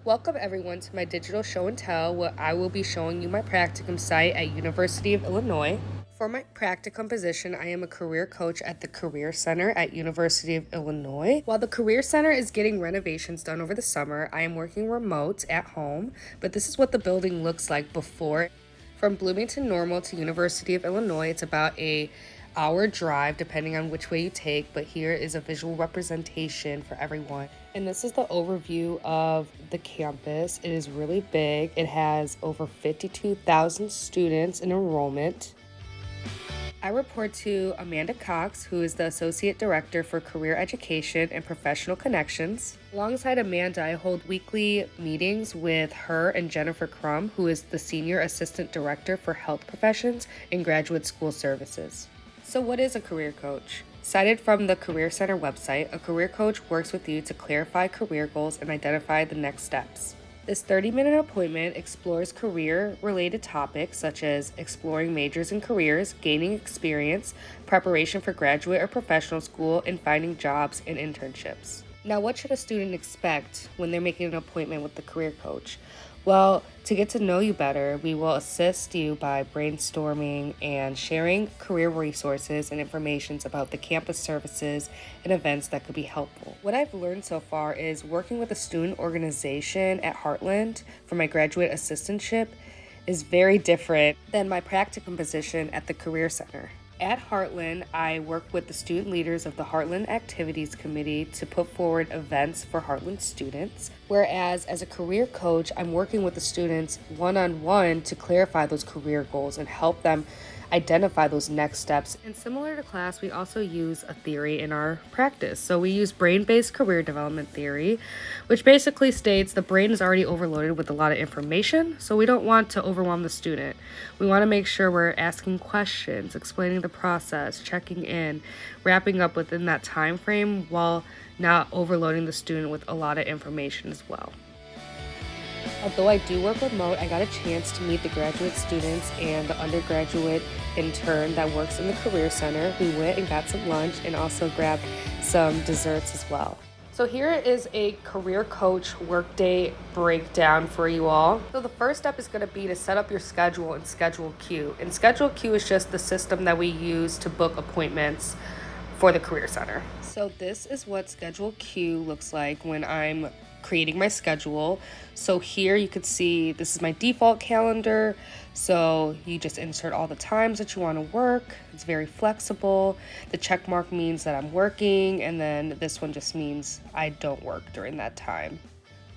Welcome everyone to my digital show and tell where I will be showing you my practicum site at University of Illinois. For my practicum position, I am a career coach at the Career Center at University of Illinois. While the Career Center is getting renovations done over the summer, I am working remote at home, but this is what the building looks like before. From Bloomington Normal to University of Illinois, it's about a hour drive depending on which way you take, but here is a visual representation for everyone. And this is the overview of the campus. It is really big. It has over 52,000 students in enrollment. I report to Amanda Cox, who is the Associate Director for Career Education and Professional Connections. Alongside Amanda, I hold weekly meetings with her and Jennifer Crum, who is the Senior Assistant Director for Health Professions and Graduate School Services. So what is a career coach? Cited from the Career Center website, a career coach works with you to clarify career goals and identify the next steps. This 30-minute appointment explores career-related topics such as exploring majors and careers, gaining experience, preparation for graduate or professional school, and finding jobs and internships. Now, what should a student expect when they're making an appointment with the career coach? Well, to get to know you better, we will assist you by brainstorming and sharing career resources and information about the campus services and events that could be helpful. What I've learned so far is working with a student organization at Heartland for my graduate assistantship is very different than my practicum position at the Career Center. At Heartland, I work with the student leaders of the Heartland Activities Committee to put forward events for Heartland students, whereas as a career coach, I'm working with the students one-on-one to clarify those career goals and help them identify those next steps. And similar to class, we also use a theory in our practice. So we use brain-based career development theory, which basically states the brain is already overloaded with a lot of information, so we don't want to overwhelm the student. We want to make sure we're asking questions, explaining the process, checking in, wrapping up within that time frame while not overloading the student with a lot of information as well. Although I do work remote, I got a chance to meet the graduate students and the undergraduate intern that works in the Career Center. We went and got some lunch and also grabbed some desserts as well. So here is a career coach workday breakdown for you all. So the first step is going to be to set up your schedule in Schedule Q. And Schedule Q is just the system that we use to book appointments for the Career Center. So this is what Schedule Q looks like when I'm creating my schedule. So here you could see this is my default calendar. So you just insert all the times that you want to work. It's very flexible. The check mark means that I'm working, and then this one just means I don't work during that time.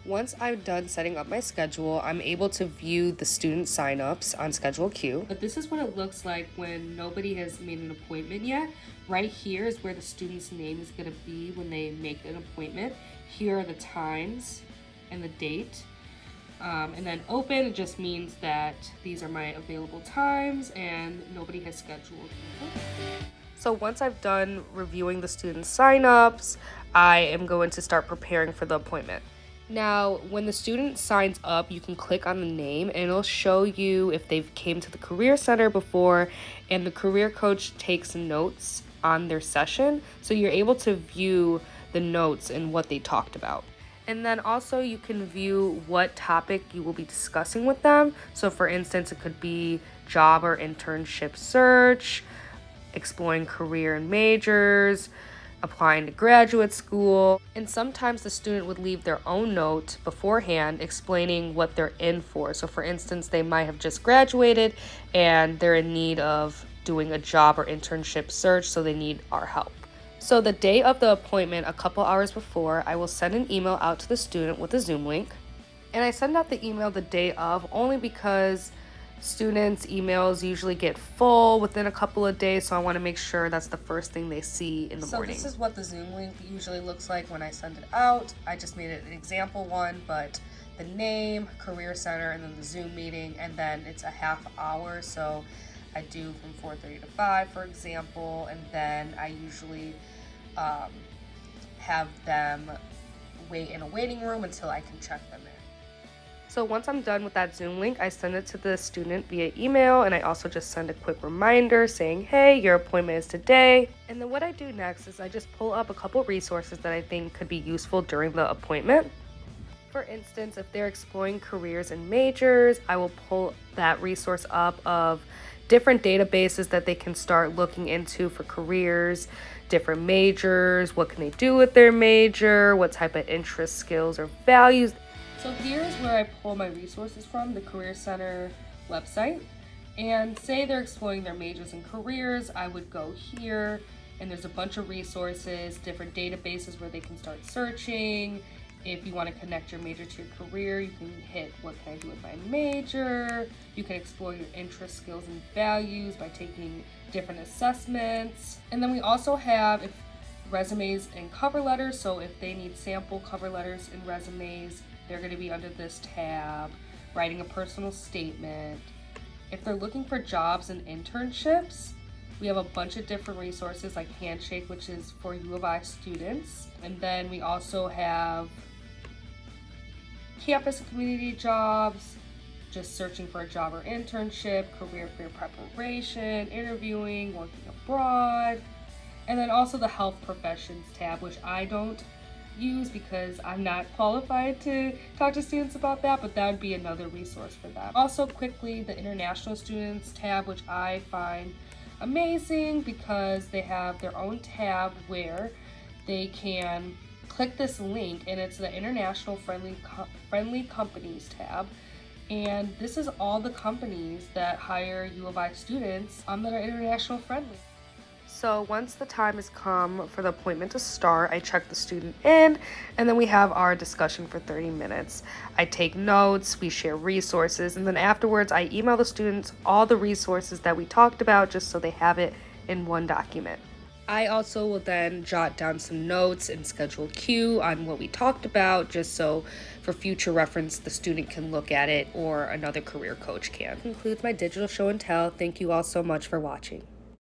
Once I'm done setting up my schedule, I'm able to view the student signups on Schedule Q. But this is what it looks like when nobody has made an appointment yet. Right here is where the student's name is going to be when they make an appointment. Here are the times and the date. And then open just means that these are my available times and nobody has scheduled. So once I've done reviewing the student signups, I am going to start preparing for the appointment. Now, when the student signs up, you can click on the name and it'll show you if they've came to the Career Center before, and the career coach takes notes on their session. So you're able to view the notes and what they talked about. And then also you can view what topic you will be discussing with them. So for instance, it could be job or internship search, exploring career and majors, applying to graduate school, and sometimes the student would leave their own note beforehand explaining what they're in for. So for instance, they might have just graduated and they're in need of doing a job or internship search, so they need our help. So the day of the appointment, a couple hours before, I will send an email out to the student with a Zoom link. And I send out the email the day of only because students' emails usually get full within a couple of days, so I want to make sure that's the first thing they see in the morning. So this is what the Zoom link usually looks like when I send it out. I just made it an example one, but the name, Career Center, and then the Zoom meeting, and then it's a half hour, so I do from 4:30 to 5, for example, and then I usually have them wait in a waiting room until I can check them in. So once I'm done with that Zoom link, I send it to the student via email, and I also just send a quick reminder saying, hey, your appointment is today. And then what I do next is I just pull up a couple resources that I think could be useful during the appointment. For instance, if they're exploring careers and majors, I will pull that resource up of different databases that they can start looking into for careers, different majors, what can they do with their major, what type of interests, skills, or values. So here's where I pull my resources from, the Career Center website. And say they're exploring their majors and careers, I would go here, and there's a bunch of resources, different databases where they can start searching. If you want to connect your major to your career, you can hit what can I do with my major. You can explore your interests, skills, and values by taking different assessments. And then we also have resumes and cover letters. So if they need sample cover letters and resumes, they're going to be under this tab. Writing a personal statement. If they're looking for jobs and internships, we have a bunch of different resources like Handshake, which is for U of I students. And then we also have campus and community jobs, just searching for a job or internship, career fair preparation, interviewing, working abroad. And then also the health professions tab, which I don't use because I'm not qualified to talk to students about that, but that would be another resource for that. Also quickly, the international students tab, which I find amazing because they have their own tab where they can click this link, and it's the international friendly companies tab. And this is all the companies that hire U of I students that are international friendly. So once the time has come for the appointment to start, I check the student in, and then we have our discussion for 30 minutes. I take notes, we share resources, and then afterwards I email the students all the resources that we talked about just so they have it in one document. I also will then jot down some notes and schedule a cue on what we talked about, just so for future reference the student can look at it or another career coach can. That concludes my digital show and tell. Thank you all so much for watching.